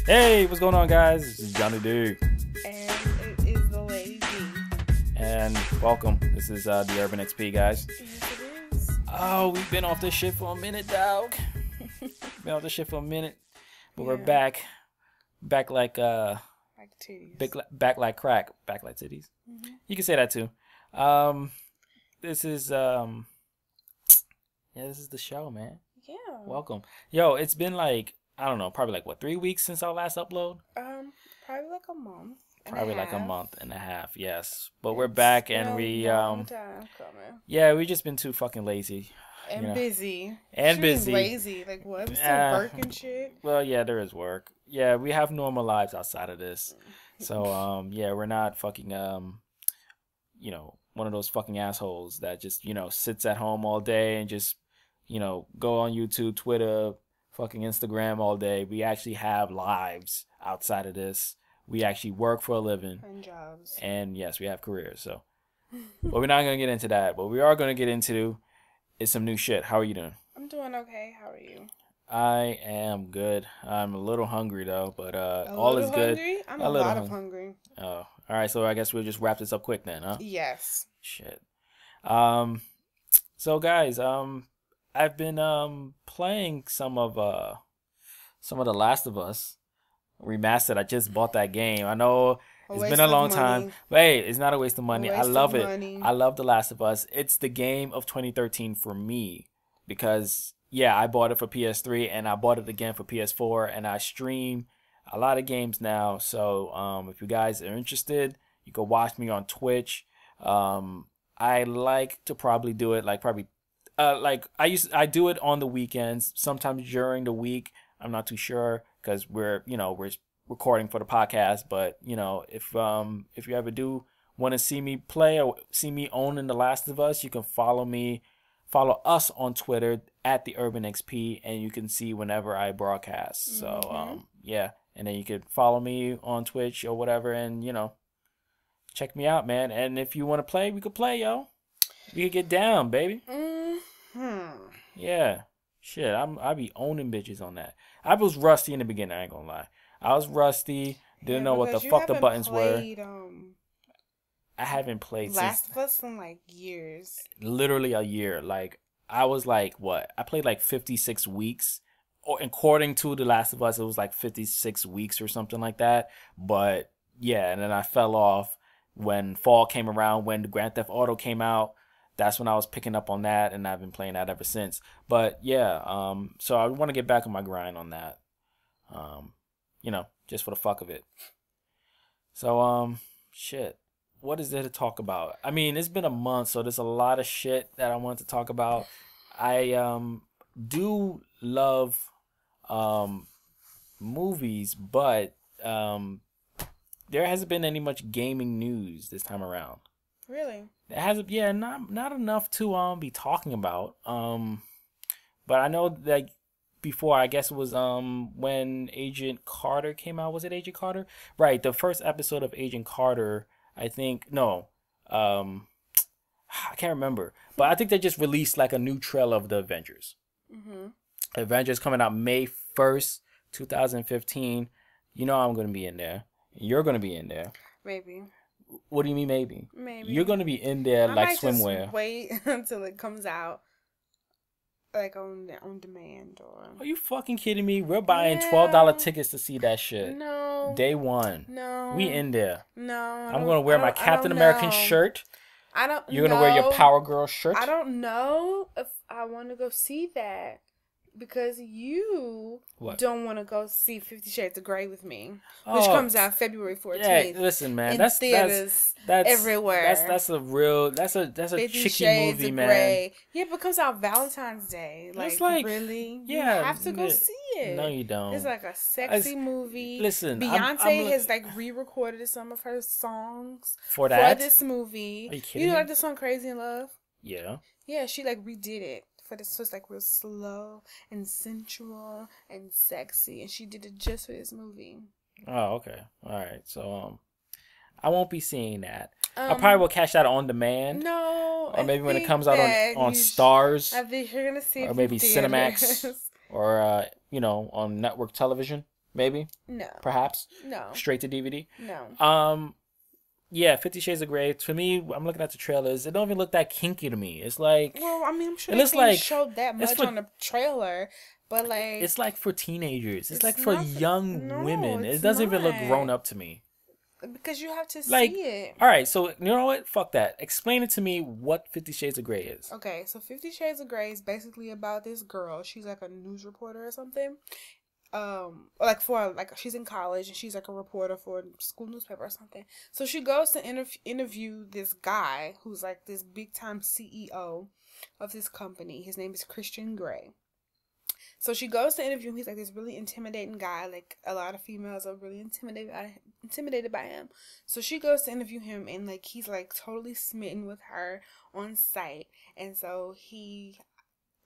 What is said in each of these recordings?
Hey, what's going on, guys? This is Johnny D. And it is the Lady D. And welcome. This is the theurbanxp, guys. Yes, it is. Oh, we've been off this shit for a minute, dog. Been off this shit for a minute, but we're Yeah. back like Like titties. back like crack, back like titties. You can say that too. This is this is the show, man. Yeah. Welcome. Yo, it's been like, I don't know, probably like what, 3 weeks since our last upload? Probably like a month. Probably like a month and a half, yes. But we're back and we long time coming. yeah, we just been too fucking lazy. And you know. busy. And She was busy. lazy. Like what? We still working shit. Well, yeah, there is work. Yeah, we have normal lives outside of this. So yeah, we're not fucking you know, one of those fucking assholes that just, you know, sits at home all day and just, you know, go on YouTube, Twitter, fucking Instagram all day. We actually have lives outside of this. We actually work for a living. And jobs. And yes, we have careers. So, but we're not gonna get into that. What we are gonna get into is some new shit. How are you doing? I'm doing okay. How are you? I am good. I'm a little hungry though, but all is good. Hungry? I'm A a little lot of hungry. Oh, all right. So I guess we'll just wrap this up quick then, huh? Yes. Shit. So guys, I've been playing some of The Last of Us Remastered. I just bought that game. I know it's been a long time, but hey, it's not a waste of money. I love it. I love The Last of Us. It's the game of 2013 for me because yeah, I bought it for PS3 and I bought it again for PS4 and I stream a lot of games now. So if you guys are interested, you can watch me on Twitch. I like to probably do it like I do it on the weekends, sometimes during the week. I'm not too sure because we're recording for the podcast, but you know, if you ever do want to see me play or see me owning The Last of Us, you can follow us on Twitter at theurbanxp and you can see whenever I broadcast. So yeah, and then you could follow me on Twitch or whatever and you know, check me out, man. And if you want to play, we could play, yo. We could get down, baby. Yeah. Shit, I be owning bitches on that. I was rusty in the beginning, I ain't gonna lie. I was rusty, didn't know what the fuck the buttons were. I haven't played Last of Us in like years. Literally a year. Like I was like what? I played like 56 weeks. Or according to The Last of Us, it was like 56 weeks or something like that. But yeah, and then I fell off when fall came around, when the Grand Theft Auto came out. That's when I was picking up on that, and I've been playing that ever since. But yeah, so I want to get back on my grind on that. You know, just for the fuck of it. So shit. What is there to talk about? I mean, it's been a month, so there's a lot of shit that I want to talk about. I do love movies, but there hasn't been any much gaming news this time around. Really? It hasn't, yeah, not enough to be talking about. But I know that before, I guess it was when Agent Carter came out. Was it Agent Carter? Right, the first episode of Agent Carter. I think no, I can't remember, but I think they just released like a new trailer of the Avengers. Avengers coming out May 1st, 2015. You know I'm gonna be in there. You're gonna be in there. Maybe. What do you mean maybe? Maybe. You're gonna be in there like swimwear. Just wait until it comes out, like on demand or. Are you fucking kidding me? We're buying $12 tickets to see that shit. No. Day one. No. We in there. No. I'm gonna wear my Captain American shirt. I don't. You're gonna wear your Power Girl shirt. I don't know if I want to go see that because you don't want to go see 50 Shades of Grey with me, which comes out February 14th. Yeah, listen, man, in that's everywhere. That's a 50 chicky Shades movie, of man. Grey. Yeah, but it comes out Valentine's Day. Like really? Yeah, you have to go see it. No, you don't. It's like a sexy movie. Listen, Beyonce has like re-recorded some of her songs for this movie. Are you kidding know me? Like the song "Crazy in Love"? Yeah. Yeah, she like redid it for this. So it's like real slow and sensual and sexy, and she did it just for this movie. Oh, okay, all right. So I won't be seeing that. I probably will catch that on demand. No, or maybe when it comes out on Stars. I think you're gonna see it, or maybe Cinemax, or you know, on network television. Maybe. No. Perhaps. No. Straight to DVD. No. Yeah, 50 Shades of Grey. To me, I'm looking at the trailers. It don't even look that kinky to me. It's like. Well, I mean, I'm sure it they looks didn't like show that much on the trailer, but like. It's like for teenagers. It's like not for young women. It doesn't even look grown up to me. Because you have to like, see it. All right, so you know what? Fuck that. Explain it to me what 50 Shades of Grey is. Okay, so 50 Shades of Grey is basically about this girl. She's like a news reporter or something. She's in college and she's like a reporter for a school newspaper or something. So she goes to interview this guy who's like this big time CEO of this company. His name is Christian Grey. So she goes to interview him. He's like this really intimidating guy. Like a lot of females are really intimidated by him. So she goes to interview him, and like he's like totally smitten with her on sight. And so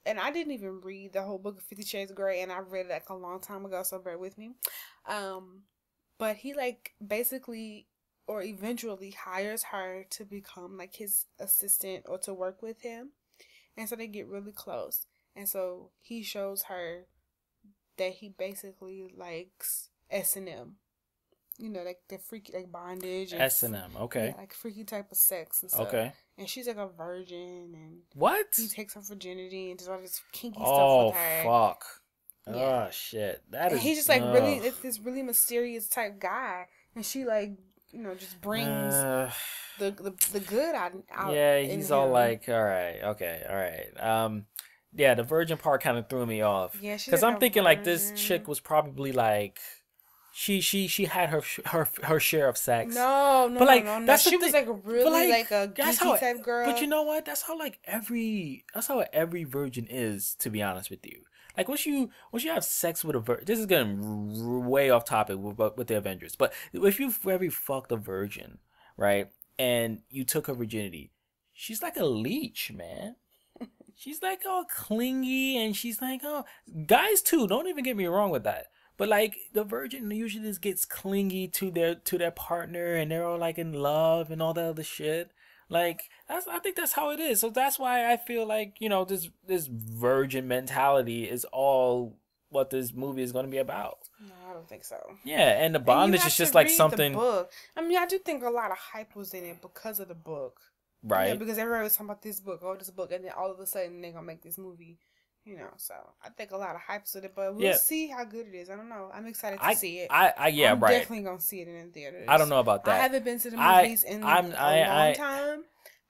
and I didn't even read the whole book of 50 Shades of Grey, and I read it like a long time ago, so bear with me. But he like basically or eventually hires her to become like his assistant or to work with him. And so they get really close. And so he shows her that he basically likes S&M. You know, like the freaky, like bondage. S&M, okay. Yeah, like freaky type of sex and stuff. Okay. And she's like a virgin, and what? He takes her virginity and does all this kinky stuff with her. Oh, fuck. Yeah. Oh, shit. He's just like really, it's this really mysterious type guy. And she like, you know, just brings the good out. Yeah, he's all like, all right, okay, all right. Yeah, the virgin part kind of threw me off. Yeah, because I'm thinking like this chick was probably like, she had her share of sex. No, but like no. She was like really like a geeky type girl. But you know what? That's how every virgin is. To be honest with you, like once you have sex with a virgin, this is getting way off topic with the Avengers. But if you've ever fucked a virgin, right, and you took her virginity, she's like a leech, man. She's like all clingy, and she's like, oh, guys too. Don't even get me wrong with that. But like the virgin usually just gets clingy to their partner, and they're all like in love and all that other shit. Like I think that's how it is. So that's why I feel like, you know, this virgin mentality is all what this movie is going to be about. No, I don't think so. Yeah, and the bondage is just like something. The book. I mean, I do think a lot of hype was in it because of the book. Right. Yeah, because everybody was talking about this book, and then all of a sudden they're gonna make this movie, you know. So I think a lot of hype's with it, but we'll see how good it is. I don't know. I'm excited to see it. I'm definitely gonna see it in the theaters. I don't know about that. I haven't been to the movies in a long time.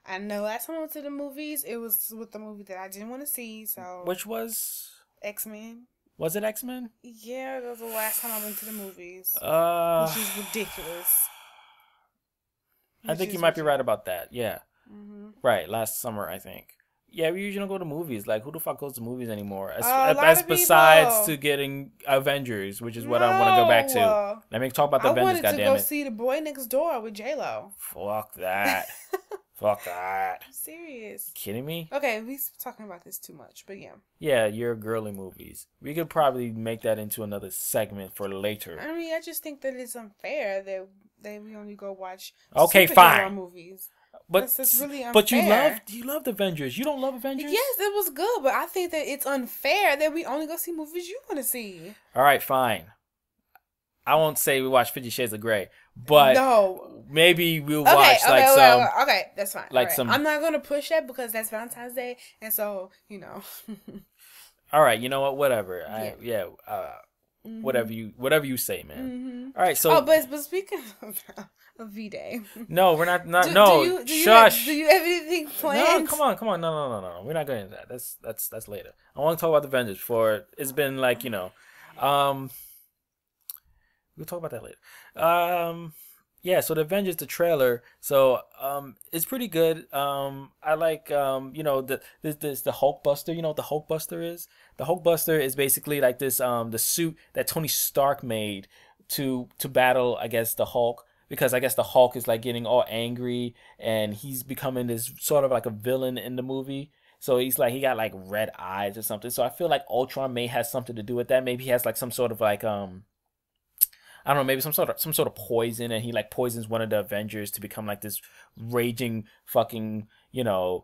I know last time I went to the movies, it was with the movie that I didn't want to see. So which was X-Men. Was it X-Men? Yeah, that was the last time I went to the movies. Which is ridiculous. I think you might be right about that. Yeah. Mm-hmm. Right, last summer I think. Yeah, we usually don't go to movies. Like, who the fuck goes to movies anymore? As besides to getting Avengers, which is what I want to go back to. Let me talk about the Avengers. I wanted to go see The Boy Next Door with J-Lo. Fuck that. Fuck that. I'm serious. You kidding me? Okay, we're talking about this too much, but yeah. Yeah, your girly movies. We could probably make that into another segment for later. I mean, I just think that it's unfair that we only go watch fine movies. But that's really unfair. But you loved Avengers. You don't love Avengers? Yes, it was good, but I think that it's unfair that we only go see movies you want to see. All right, fine. I won't say we watch 50 Shades of Grey, but maybe we'll watch some. Okay, that's fine. Like some. I'm not gonna push that because that's Valentine's Day, and so you know. All right, you know what? Whatever. Mm-hmm. Whatever you say, man. Mm-hmm. All right, so. But speaking of V-Day. No, we're not. Do Shush. Do you have anything planned? No, come on. No. We're not going into that. That's later. I want to talk about the Avengers. It's been like, you know, we'll talk about that later. Yeah. So the Avengers, the trailer. So it's pretty good. I like you know, the Hulkbuster. You know what the Hulkbuster is? The Hulkbuster is basically like this the suit that Tony Stark made to battle, I guess, the Hulk. Because I guess the Hulk is like getting all angry and he's becoming this sort of like a villain in the movie. So he got like red eyes or something. So I feel like Ultron may have something to do with that. Maybe he has like some sort of like I don't know, maybe some sort of poison, and he like poisons one of the Avengers to become like this raging fucking, you know,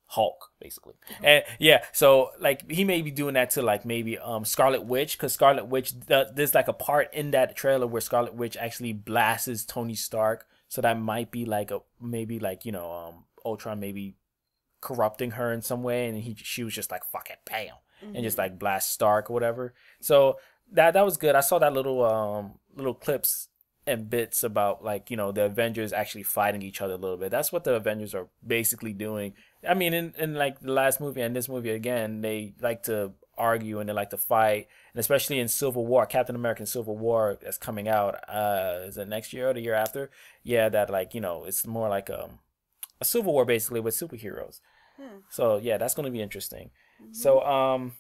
Hulk, basically. And yeah, so like he may be doing that to like maybe Scarlet Witch, because Scarlet Witch, there's like a part in that trailer where Scarlet Witch actually blasts Tony Stark, so that might be like a maybe like Ultron maybe corrupting her in some way, and she was just like fuck it, bam, and just like blast Stark or whatever. So that was good. I saw that little clips and bits about like the Avengers actually fighting each other a little bit. That's what the Avengers are basically doing. I mean, in like the last movie and this movie again, they like to argue and they like to fight, and especially in Civil War, Captain America Civil War that's coming out. Is it next year or the year after? Yeah, that like it's more like a Civil War basically with superheroes. So yeah, that's gonna be interesting. So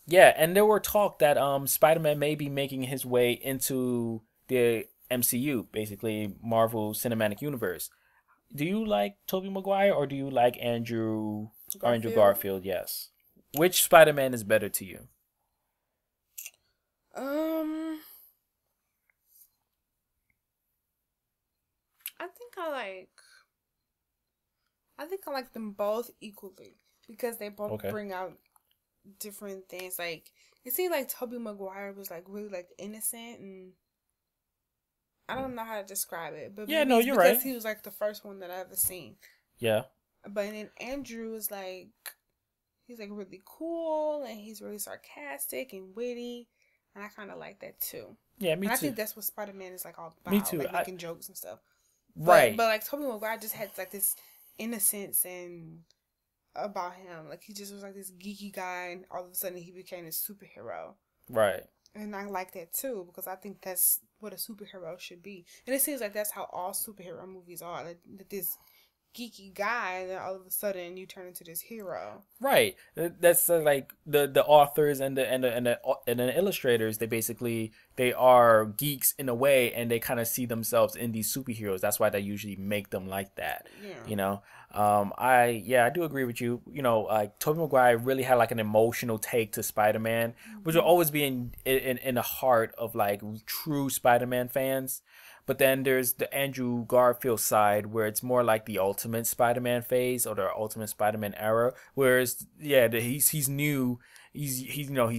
yeah, and there were talk that Spider-Man may be making his way into the MCU, basically Marvel Cinematic Universe. Do you like Tobey Maguire or do you like Andrew Garfield? Yes. Which Spider-Man is better to you? I think I like them both equally because they both bring out different things. Like it seemed like Tobey Maguire was like really like innocent, and I don't know how to describe it, but yeah, no, you're right. Because he was like the first one that I ever seen. Yeah. But then Andrew is like, he's like really cool and he's really sarcastic and witty, and I kind of like that too. Yeah, me too. I think that's what Spider-Man is like all about. Me too. Like making jokes and stuff. Right. But like Tobey Maguire just had like this innocence and about him. Like he just was like this geeky guy, and all of a sudden he became a superhero. Right. And I like that too because I think that's what a superhero should be. And it seems like that's how all superhero movies are. Like this geeky guy, and then all of a sudden you turn into this hero. Right. That's like the authors and the illustrators. They are geeks in a way, and they kind of see themselves in these superheroes. That's why they usually make them like that. Yeah. I do agree with you. Like Tobey Maguire really had like an emotional take to Spider-Man, which will always be in the heart of like true Spider-Man fans. But then there's the Andrew Garfield side where it's more like the Ultimate Spider-Man phase or the Ultimate Spider-Man era. Whereas he's new, he's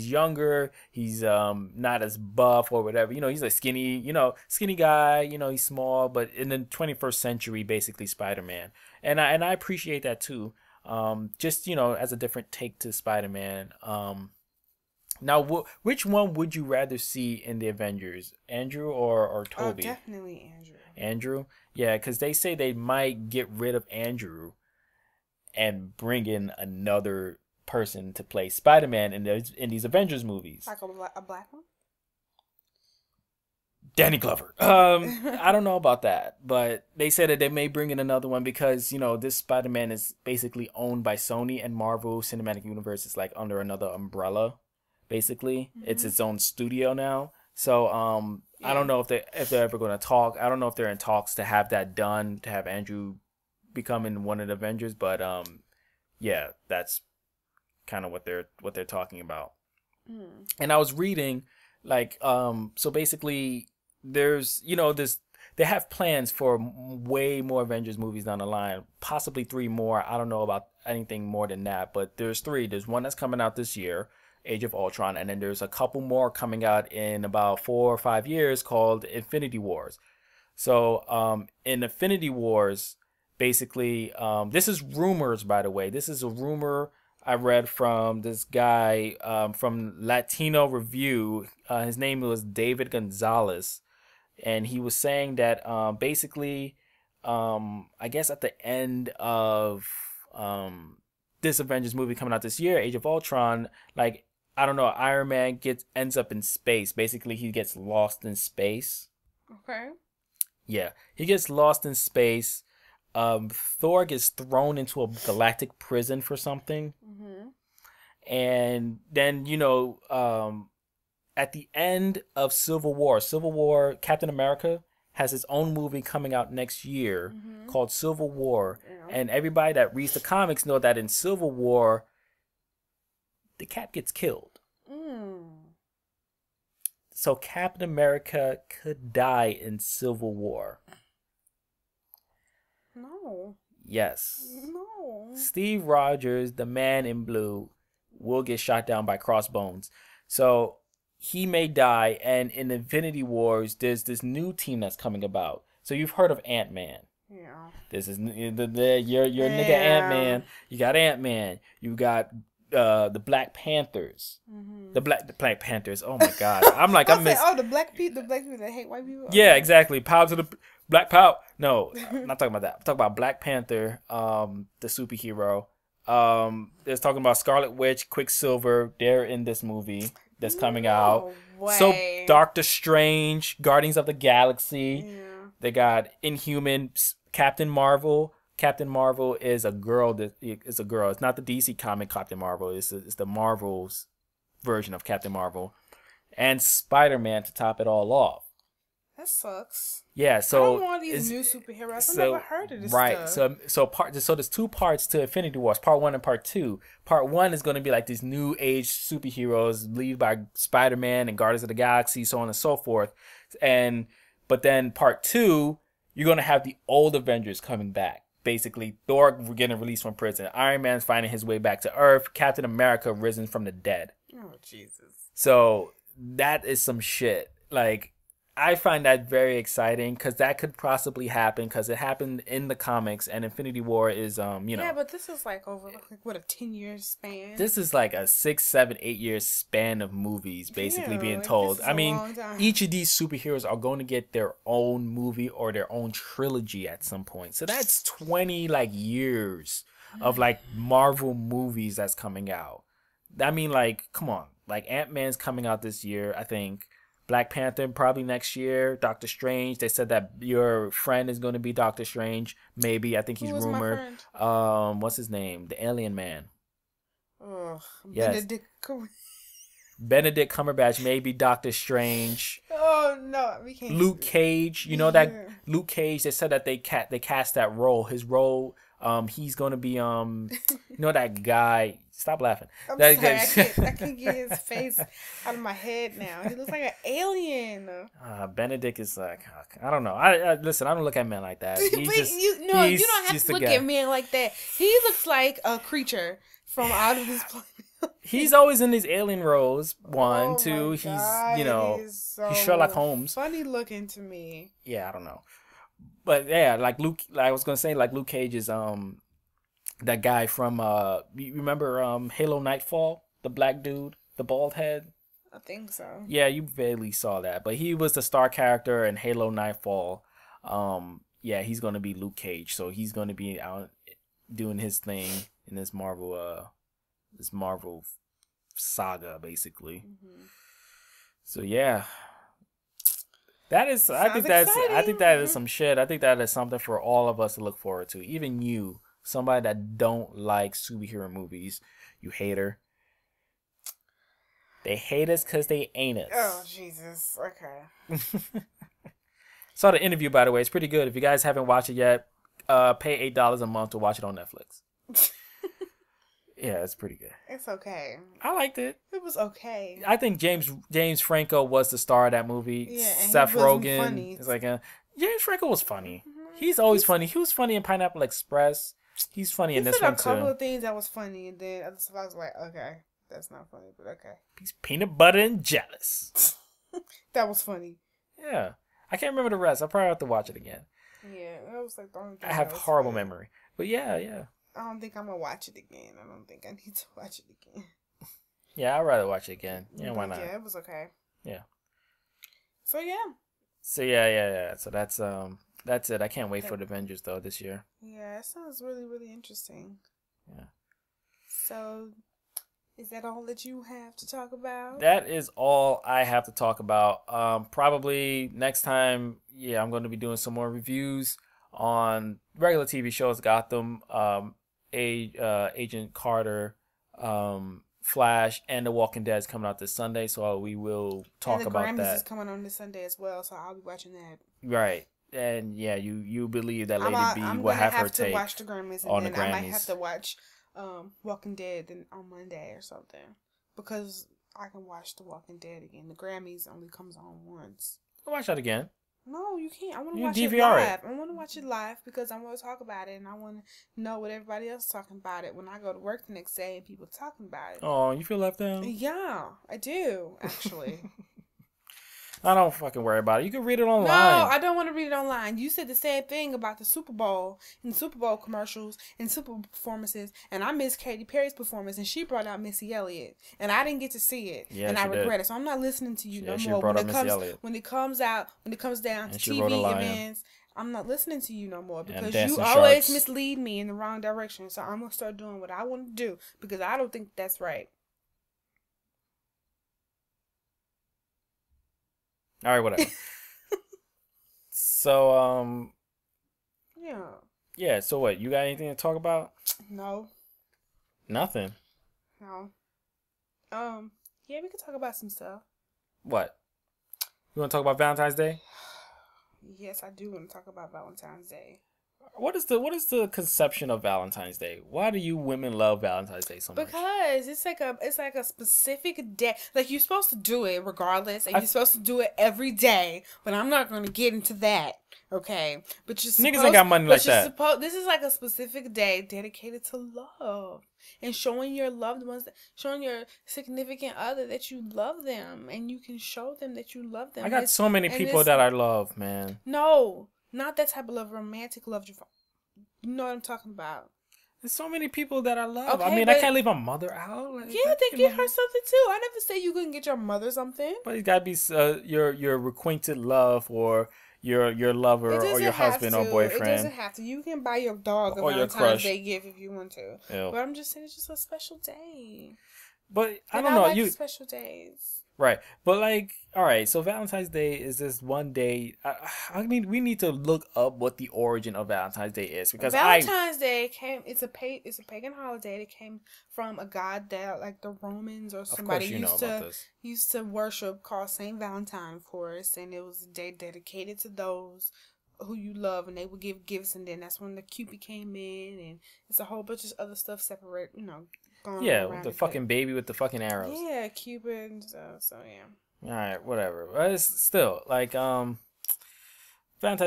younger, he's not as buff or whatever. He's a skinny guy. He's small, but in the 21st century, basically Spider-Man, and I appreciate that too. Just as a different take to Spider-Man. Now, which one would you rather see in the Avengers, Andrew or Tobey? Oh, definitely Andrew. Andrew, yeah, because they say they might get rid of Andrew and bring in another person to play Spider-Man in these Avengers movies. Like a black one? Danny Glover. I don't know about that, but they said that they may bring in another one because this Spider-Man is basically owned by Sony, and Marvel Cinematic Universe is like under another umbrella. Basically, it's its own studio now. So I don't know if they're ever going to talk. I don't know if they're in talks to have that done, to have Andrew becoming one of the Avengers. But yeah, that's kind of what they're talking about. And I was reading like so basically there's they have plans for way more Avengers movies down the line, possibly 3 more. I don't know about anything more than that, but there's 3. There's one that's coming out this year, Age of Ultron, and then there's a couple more coming out in about 4 or 5 years called Infinity Wars. So in Infinity Wars, basically, this is rumors, by the way. This is a rumor I read from this guy from Latino Review. His name was David Gonzalez, and he was saying that basically, I guess at the end of this Avengers movie coming out this year, Age of Ultron, like, I don't know, Iron Man ends up in space. Basically, he gets lost in space. Okay. Yeah, he gets lost in space. Thor gets thrown into a galactic prison for something. And then, at the end of Civil War, Captain America has his own movie coming out next year called Civil War. Yeah. And everybody that reads the comics know that in Civil War, the Cap gets killed. So Captain America could die in Civil War. No. Yes. No. Steve Rogers, the man in blue, will get shot down by Crossbones. So he may die, and in Infinity Wars, there's this new team that's coming about. So you've heard of Ant-Man. Yeah. This is your nigga Ant-Man. You got Ant-Man. You got the Black Panthers. The Black Panthers. Oh my God. I'm like, the black people that hate white people. Yeah, exactly. Power to the Black Power. No, I'm not talking about that. I'm talking about Black Panther, the superhero. It's talking about Scarlet Witch, Quicksilver. They're in this movie that's coming out. Way. So Doctor Strange, Guardians of the Galaxy. Yeah. They got Inhumans, Captain Marvel. Captain Marvel is a girl. It's a girl. It's not the DC comic Captain Marvel. It's the Marvel's version of Captain Marvel, and SpiderMan to top it all off. That sucks. Yeah, so I don't want these new superheroes. I've never heard of this stuff. So there's two parts to Infinity Wars, part 1 and part 2. Part 1 is going to be like these new age superheroes lead by Spider-Man and Guardians of the Galaxy, so on and so forth. But then part 2, you're going to have the old Avengers coming back. Basically, Thor getting released from prison, Iron Man's finding his way back to Earth, Captain America risen from the dead. Oh, Jesus. So that is some shit. Like, I find that very exciting because that could possibly happen because it happened in the comics, and Infinity War is, Yeah, but this is like over, what, a 10-year span? This is like a 6, 7, 8-year span of movies basically being told. I mean, each of these superheroes are going to get their own movie or their own trilogy at some point. So that's 20 like years of like Marvel movies that's coming out. I mean, like, come on. Like, Ant-Man's coming out this year, I think. Black Panther probably next year. Doctor Strange. They said that your friend is going to be Doctor Strange. Maybe. I think he's rumored. What's his name? The Alien Man. Oh, yes. Benedict Cumberbatch. Maybe Doctor Strange. Oh no, we can't. Luke Cage. You know that Luke Cage. They said that they cast that role. His role. He's gonna be you know that guy. Stop laughing. I'm sorry, I can't get his face out of my head now. He looks like an alien. Benedict is like, I don't know. I listen. I don't look at men like that. You don't have to look at men like that. He looks like a creature from out of this planet. He's always in these alien roles. One, two. He's he's Sherlock Holmes. Funny looking to me. Yeah, I don't know. But yeah, like Luke, like I was gonna say, like Luke Cage is that guy from you remember Halo Nightfall, the black dude, the bald head. I think so. Yeah, you barely saw that, but he was the star character in Halo Nightfall. Yeah, he's gonna be Luke Cage, so he's gonna be out doing his thing in this Marvel saga, basically. Mm-hmm. So yeah. That is, I think that is some shit. I think that is something for all of us to look forward to. Even you, somebody that don't like superhero movies, you hater. They hate us because they ain't us. Oh, Jesus. Okay. Saw the interview, by the way. It's pretty good. If you guys haven't watched it yet, pay $8 a month to watch it on Netflix. Yeah, it's pretty good. It's okay. I liked it. It was okay. I think James Franco was the star of that movie. Yeah, and Seth Rogen. Funny. It's like James Franco was funny. Mm-hmm. He's always funny. He was funny in Pineapple Express. He's funny in this one too. He said a couple of things that was funny, and then other stuff I was like, okay, that's not funny, but okay. He's peanut butter and jealous. That was funny. Yeah, I can't remember the rest. I'll probably have to watch it again. Yeah, that was like the only thing. I have horrible memory, but yeah. I don't think I'm gonna watch it again. I don't think I need to watch it again. Yeah, I'd rather watch it again. Yeah, why not? Yeah, it was okay. Yeah. So yeah. So that's it. I can't wait for the Avengers though this year. Yeah, it sounds really, really interesting. Yeah. So, is that all that you have to talk about? That is all I have to talk about. Probably next time, I'm going to be doing some more reviews on regular TV shows, Gotham, Agent Carter, Flash, and The Walking Dead is coming out this Sunday, so we will talk about that. And the Grammys is coming on this Sunday as well, so I'll be watching that. Right. And yeah, you believe that Lady B will have her take watch the Grammys, and on then the Grammys. I might have to watch Walking Dead on Monday or something, because I can watch The Walking Dead again. The Grammys only comes on once. I'll watch that again. No, you can't. I want to You watch it DVR live. it. I want to watch it live because I want to talk about it and I want to know what everybody else is talking about it when I go to work the next day and people talking about it. Oh, you feel left out? Yeah, I do, actually. I don't fucking worry about it. You can read it online. No, I don't want to read it online. You said the same thing about the Super Bowl and Super Bowl commercials and Super Bowl performances, and I missed Katy Perry's performance, and she brought out Missy Elliott, and I didn't get to see it, and I regret it. So I'm not listening to you no more. When it comes down to TV events, I'm not listening to you no more because you always mislead me in the wrong direction. So I'm gonna start doing what I want to do because I don't think that's right. All right, whatever. So, yeah. So what? You got anything to talk about? No. Nothing. No. Yeah, we could talk about some stuff. What? You want to talk about Valentine's Day? Yes, I do want to talk about Valentine's Day. What is the conception of Valentine's Day? Why do you women love Valentine's Day so much? Because it's like a specific day. Like you're supposed to do it regardless, and you're supposed to do it every day. But I'm not going to get into that, okay? But you're niggas ain't got money like that. This is like a specific day dedicated to love and showing your loved ones, showing your significant other that you love them, and you can show them that you love them. I got so many people that I love, man. No. Not that type of love, romantic love. You know what I'm talking about. There's so many people that I love. Okay, I mean, I can't leave my mother out. Like, yeah, they get her something too. I never say you couldn't get your mother something. But it gotta be your acquainted love or your lover or your husband or boyfriend. It doesn't have to. You can buy your dog a Valentine's Day gift if you want to. Ew. But I'm just saying it's just a special day. But I don't know. I like special days. Right. But like, all right, so Valentine's Day is this one day. I mean, we need to look up what the origin of Valentine's Day is because Valentine's Day it's a pagan holiday that came from a god that like the Romans or somebody used to worship called Saint Valentine, of course, and it was a day dedicated to those who you love, and they would give gifts, and then that's when the Cupid came in, and it's a whole bunch of other stuff separate, with the fucking baby with the fucking arrows. Yeah, Cupid. So yeah. All right, whatever. But it's still like Valentine's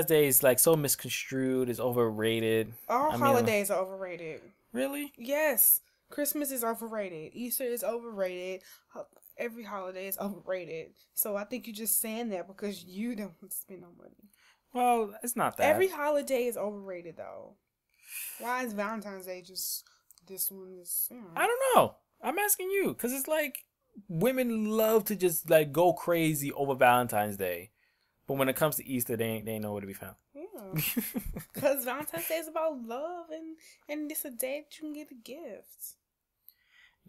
Day is like so misconstrued. It's overrated. All holidays are overrated. Really? Yes. Christmas is overrated. Easter is overrated. Every holiday is overrated. So I think you're just saying that because you don't spend no money. Well, it's not that. Every holiday is overrated though. Why is Valentine's Day just this one is? I don't know. I'm asking you because it's like women love to just like go crazy over Valentine's Day, but when it comes to Easter, they ain't nowhere to be found. Yeah, because Valentine's Day is about love and it's a day that you can get a gift.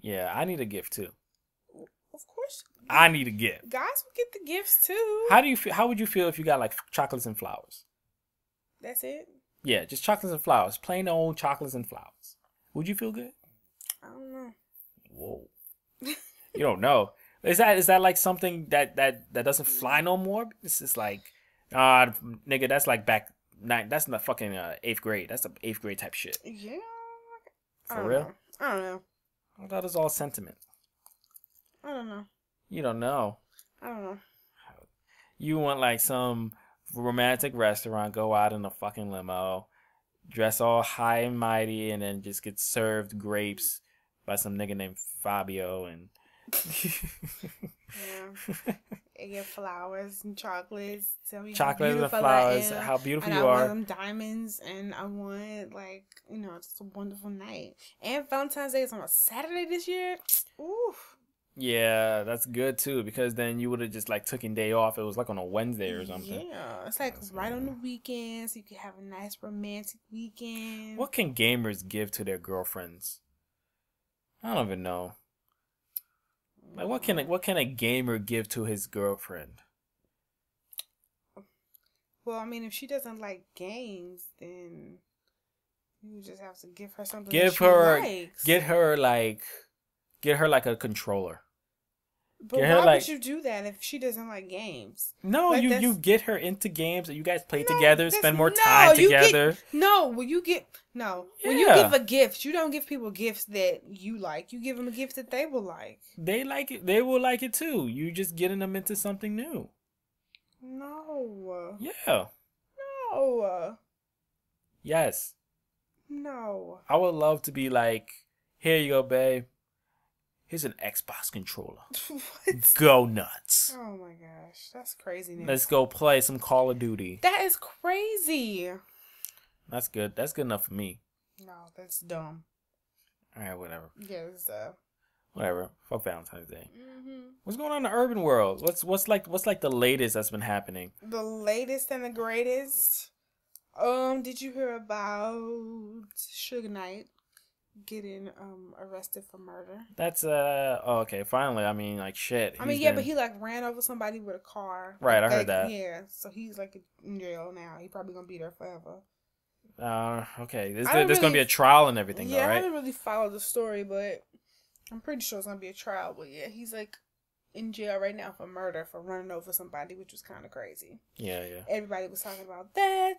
Yeah, I need a gift too. Of course, I need a gift. Guys will get the gifts too. How do you feel? How would you feel if you got like chocolates and flowers? That's it. Yeah, just chocolates and flowers, plain old chocolates and flowers. Would you feel good? I don't know. Whoa. You don't know. Is that like something that doesn't fly no more? It's just like, nigga, that's like that's not fucking 8th grade. That's a 8th grade type shit. Yeah. For real? I don't know. I thought it was all sentiment. I don't know. You don't know. I don't know. You want like some romantic restaurant, go out in a fucking limo, dress all high and mighty, and then just get served grapes by some nigga named Fabio and yeah. And get flowers and chocolates. Tell me chocolates and flowers. How beautiful you are. I want them diamonds, and I want just a wonderful night. And Valentine's Day is on a Saturday this year. Oof. Yeah, that's good too because then you would have just like taken day off. It was like on a Wednesday or something. Yeah, it's like right on the weekend, so you can have a nice romantic weekend. What can gamers give to their girlfriends? I don't even know. Like what can a gamer give to his girlfriend? Well, I mean, if she doesn't like games, then you just have to give her something. Get her like a controller. But why would you do that if she doesn't like games? No, like you get her into games and you guys play together, spend more time together. When you give a gift, you don't give people gifts that you like. You give them a gift that they will like. They like it. They will like it too. You just getting them into something new. No. Yeah. No. Yes. No. I would love to be like, here you go, babe. Here's an Xbox controller. What? Go nuts. Oh my gosh. That's craziness. Let's go play some Call of Duty. That is crazy. That's good. That's good enough for me. No, that's dumb. Alright, whatever. Yeah, it's whatever. Fuck Valentine's Day. What's going on in the urban world? What's like the latest that's been happening? The latest and the greatest. Did you hear about Suge Knight getting arrested for murder? That's oh, okay. Finally, I mean, like shit. I mean, yeah, but he like ran over somebody with a car. Right, like, I heard that. Yeah, so he's like in jail now. He probably gonna be there forever. Okay. There's gonna be a trial and everything, yeah, though, right? I didn't really follow the story, but I'm pretty sure it's gonna be a trial. But yeah, he's like in jail right now for murder, for running over somebody, which was kind of crazy. Yeah, yeah. Everybody was talking about that.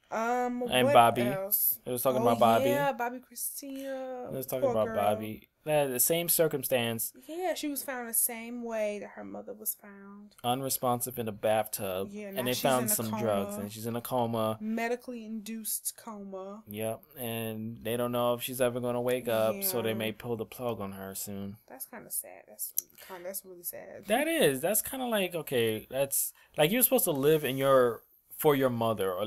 And what Bobby. else? It was talking about Bobby. Yeah, Bobby Christia. It was talking about girl. Bobby. The same circumstance. Yeah, she was found the same way that her mother was found. Unresponsive in a bathtub. Yeah, and they found some drugs, and she's in a coma. Medically induced coma. Yep, and they don't know if she's ever going to wake up, so they may pull the plug on her soon. That's kind of sad. That's really sad. That is. That's kind of like, okay, that's like you're supposed to live for your mother, or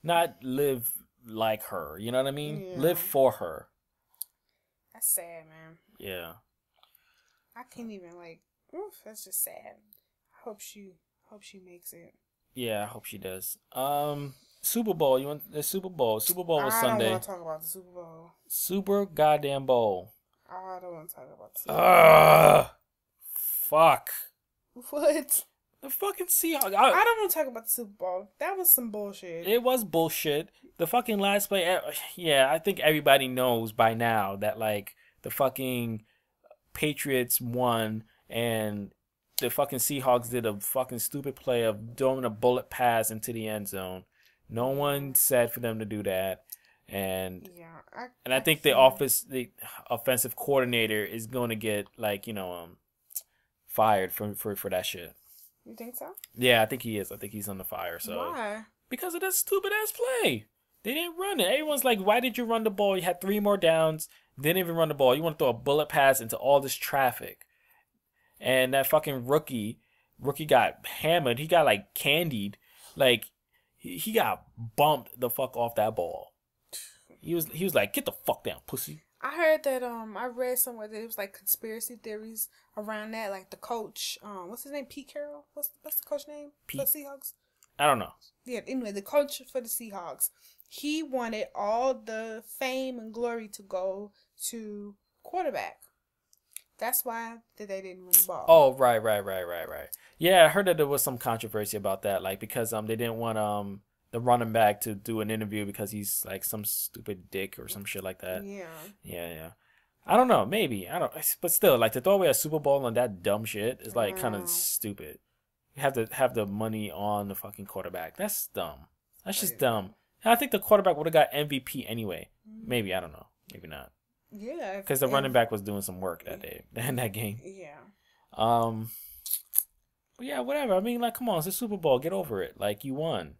not live like her. You know what I mean? Yeah. Live for her. That's sad, man. Yeah. I can't even that's just sad. I hope she makes it. Yeah, I hope she does. Super Bowl. You want the Super Bowl? Super Bowl was Sunday. I don't want to talk about the Super Bowl. Super goddamn Bowl. I don't want to talk about the Super Bowl. Fuck. What? The fucking Seahawks. I don't want to talk about the Super Bowl. That was some bullshit. It was bullshit. The fucking last play. Yeah, I think everybody knows by now that like the fucking Patriots won and the fucking Seahawks did a fucking stupid play of throwing a bullet pass into the end zone. No one said for them to do that. And yeah, I think the offensive coordinator is going to get fired for that shit. You think so? Yeah, I think he is. I think he's on the fire. So why? Because of that stupid ass play. They didn't run it. Everyone's like, why did you run the ball? You had 3 more downs. Didn't even run the ball. You want to throw a bullet pass into all this traffic. And that fucking rookie got hammered. He got like candied. Like he got bumped the fuck off that ball. He was like, get the fuck down, pussy. I heard that I read somewhere that it was like conspiracy theories around that, like the coach, what's his name, Pete Carroll? What's the coach name for the Seahawks? I don't know. Yeah, anyway, the coach for the Seahawks, he wanted all the fame and glory to go to quarterback. That's why they didn't win the ball. Oh, right. Yeah, I heard that there was some controversy about that, like because they didn't want the running back to do an interview because he's like some stupid dick or some shit like that. Yeah. I don't know, maybe. I don't, but still, like to throw away a Super Bowl on that dumb shit is like kind of stupid. You have to have the money on the fucking quarterback. That's dumb. That's just dumb. I think the quarterback would have got MVP anyway. Maybe, I don't know. Maybe not. Yeah. Because the running back was doing some work that day in that game. Yeah. But yeah, whatever. I mean, like, come on, it's a Super Bowl. Get over it. Like, you won.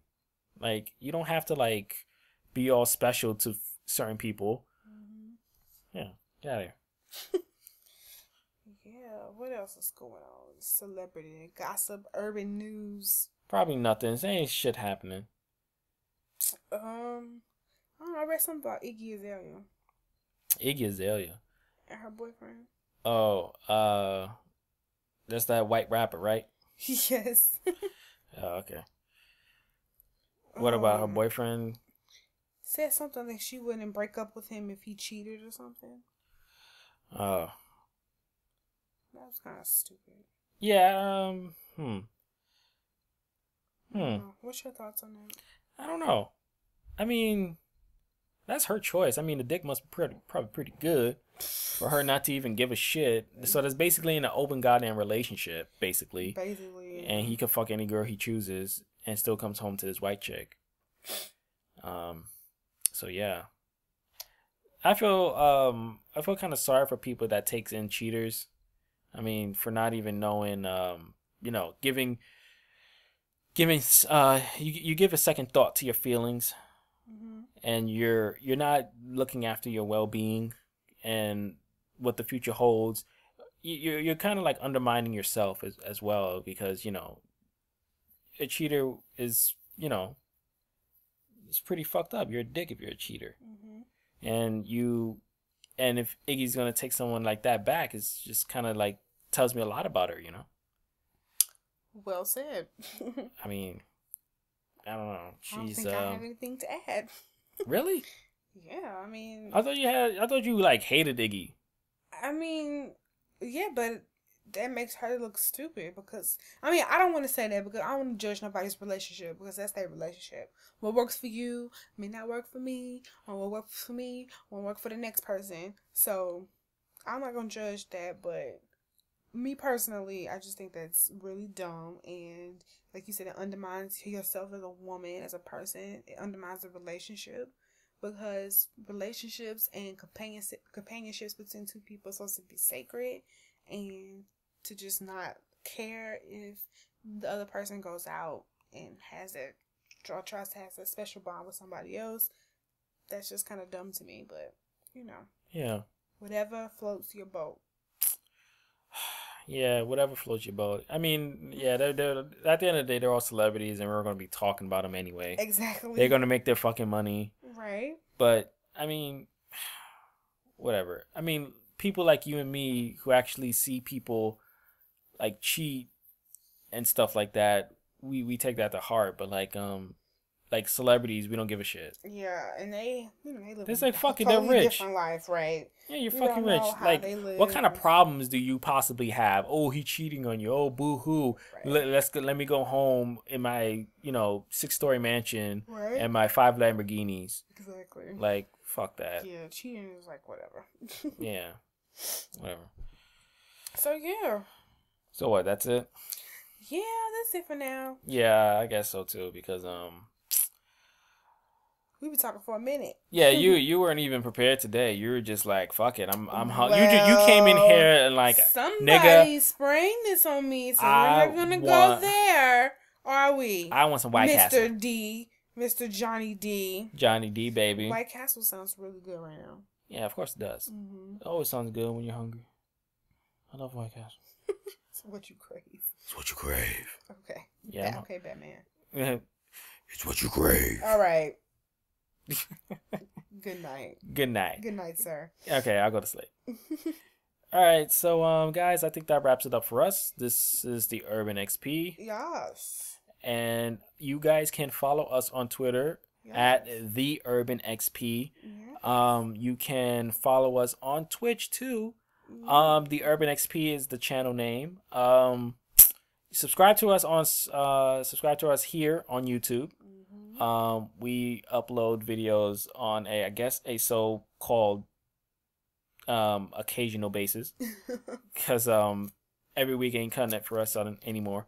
Like, you don't have to like be all special to certain people. Yeah, get out of here. Yeah, what else is going on? Celebrity gossip, urban news. Probably nothing. There ain't shit happening. I don't know, I read something about Iggy Azalea. Iggy Azalea. And her boyfriend. Oh, that's that white rapper, right? Yes. Oh, okay. What about her boyfriend? Said something like she wouldn't break up with him if he cheated or something. Oh. That was kind of stupid. Yeah, What's your thoughts on that? I don't know. I mean, that's her choice. I mean, the dick must be probably pretty good for her not to even give a shit. So that's basically an open goddamn relationship, basically. Basically. Yeah. And he could fuck any girl he chooses and still comes home to this white chick. So yeah. I feel kind of sorry for people that takes in cheaters. I mean, for not even knowing, giving giving you give a second thought to your feelings, and you're not looking after your well-being and what the future holds. You're kind of like undermining yourself as well, because a cheater is it's pretty fucked up. You're a dick if you're a cheater, and if Iggy's gonna take someone like that back, it's just kind of like tells me a lot about her, Well said. I mean, I don't know. I don't think I have anything to add. Really? Yeah, I mean, I thought you like hated Iggy. I mean, yeah, but that makes her look stupid, because I mean, I don't want to say that because I don't want to judge nobody's relationship, because that's their relationship. What works for you may not work for me, or what works for me won't work for the next person. So I'm not gonna judge that, but me personally, I just think that's really dumb, and like you said, it undermines yourself as a woman, as a person. It undermines the relationship, because relationships and companionships between two people are supposed to be sacred, and to just not care if the other person goes out and tries to have a special bond with somebody else, that's just kind of dumb to me. But Yeah. Whatever floats your boat. Yeah, whatever floats your boat. I mean, yeah, they're at the end of the day, they're all celebrities, and we're going to be talking about them anyway. Exactly. They're going to make their fucking money. Right. But, I mean, whatever. I mean, people like you and me who actually see people, like, cheat and stuff like that, we take that to heart. But, like celebrities, we don't give a shit. Yeah, and they live it's like, fuck it, totally they're rich. Different life, right? Yeah, you're fucking rich. Like, what kind of problems do you possibly have? Oh, he cheating on you. Oh, boo hoo. Right. Let me go home in my 6-story mansion, right, and my 5 Lamborghinis. Exactly. Like, fuck that. Yeah, cheating is like whatever. Yeah, whatever. So yeah. So what? That's it. Yeah, that's it for now. Yeah, I guess so too, because we've been talking for a minute. Yeah, you weren't even prepared today. You were just like, fuck it, I'm hungry. You came in here and like, somebody spraying this on me, so we're not gonna go there, are we? I want some White Castle. Mr. D, Mr. Johnny D. Johnny D, baby. White Castle sounds really good right now. Yeah, of course it does. Mm-hmm. It always sounds good when you're hungry. I love White Castle. It's what you crave. It's what you crave. Okay. Yeah. Okay, Batman. It's what you crave. All right. Good night. Good night. Good night, sir. Okay, I'll go to sleep. All right, so guys, I think that wraps it up for us. This is the Urban XP. Yes. And you guys can follow us on Twitter at theurbanxp. Yes. You can follow us on Twitch too. The Urban XP is the channel name. Subscribe to us here on YouTube. We upload videos on a so-called occasional basis, because every week ain't cutting it for us anymore.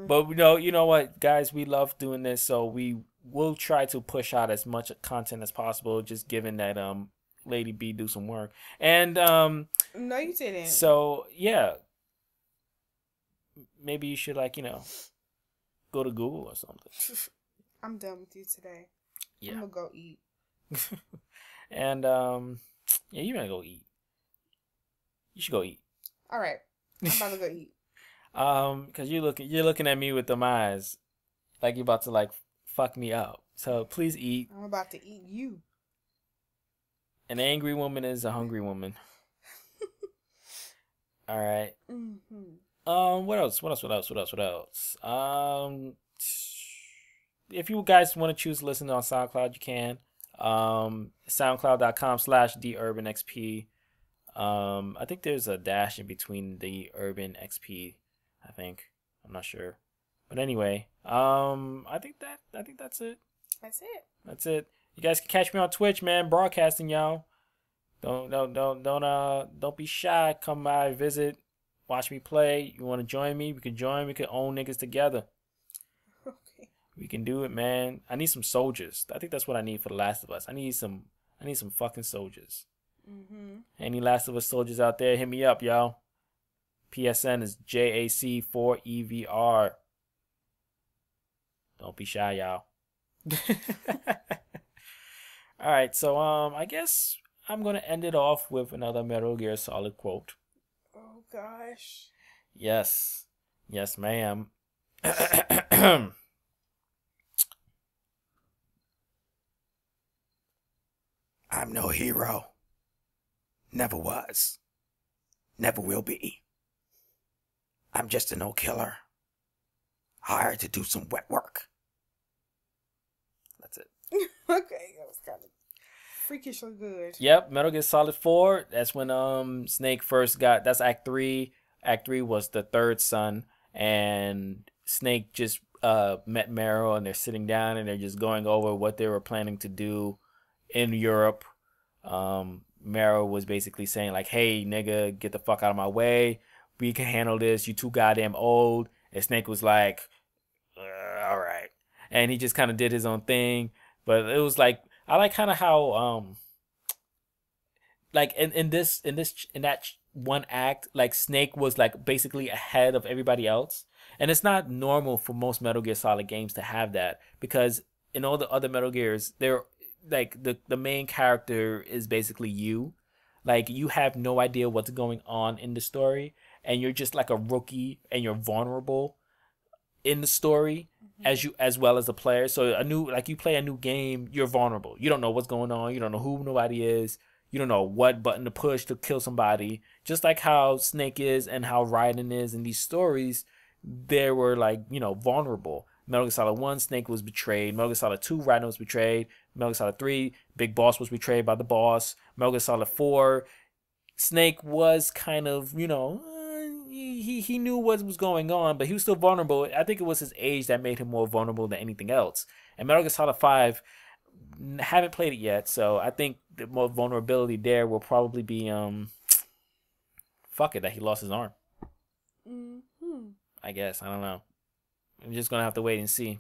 But you know what, guys, we love doing this, so we will try to push out as much content as possible, just given that Lady B do some work. And no, you didn't. So yeah, maybe you should go to Google or something. I'm done with you today. Yeah. I'm gonna go eat. And yeah, you better go eat. You should go eat. All right, I'm about to go eat. Cause you're looking at me with them eyes, like you're about to fuck me up. So please eat. I'm about to eat you. An angry woman is a hungry woman. All right. What else? If you guys want to choose to listen on SoundCloud, you can. SoundCloud.com/theurbanxp. I think there's a dash in between the Urban XP. I think. I'm not sure. But anyway, I think that's it. That's it. You guys can catch me on Twitch, man. Broadcasting, y'all. Don't be shy. Come by, visit, watch me play. You want to join me? We can join. We can own niggas together. Okay. We can do it, man. I need some soldiers. I think that's what I need for The Last of Us. I need some fucking soldiers. Any Last of Us soldiers out there? Hit me up, y'all. PSN is JAC4EVR. Don't be shy, y'all. All right, so I guess I'm gonna end it off with another Metal Gear Solid quote. Oh gosh. Yes, yes, ma'am. I'm no hero. Never was. Never will be. I'm just an old killer. Hired to do some wet work. That's it. Okay, that was kind of freakishly good. Yep, Metal Gear Solid 4. That's when Snake first got. That's Act 3. Act 3 was the third son, and Snake just met Meryl, and they're sitting down and they're just going over what they were planning to do in Europe. Meryl was basically saying like, "Hey, nigga, get the fuck out of my way. We can handle this. You too goddamn old." And Snake was like, "All right," and he just kind of did his own thing. But it was like, I like kind of how like in that one act, like Snake was like basically ahead of everybody else, and it's not normal for most Metal Gear Solid games to have that, because in all the other Metal Gears, they're like the main character is basically you, like you have no idea what's going on in the story, and you're just like a rookie, and you're vulnerable in the story as well as the player. So you play a new game, you're vulnerable. You don't know what's going on. You don't know who nobody is. You don't know what button to push to kill somebody. Just like how Snake is and how Raiden is in these stories, they were like, vulnerable. Metal Gear Solid 1, Snake was betrayed. Metal Gear Solid 2, Raiden was betrayed. Metal Gear Solid 3, Big Boss was betrayed by the boss. Metal Gear Solid 4, Snake was kind of, he knew what was going on, but he was still vulnerable. I think it was his age that made him more vulnerable than anything else. And Metal Gear Solid 5, haven't played it yet, so I think the more vulnerability there will probably be fuck it, that he lost his arm. I guess, I don't know. I'm just gonna have to wait and see.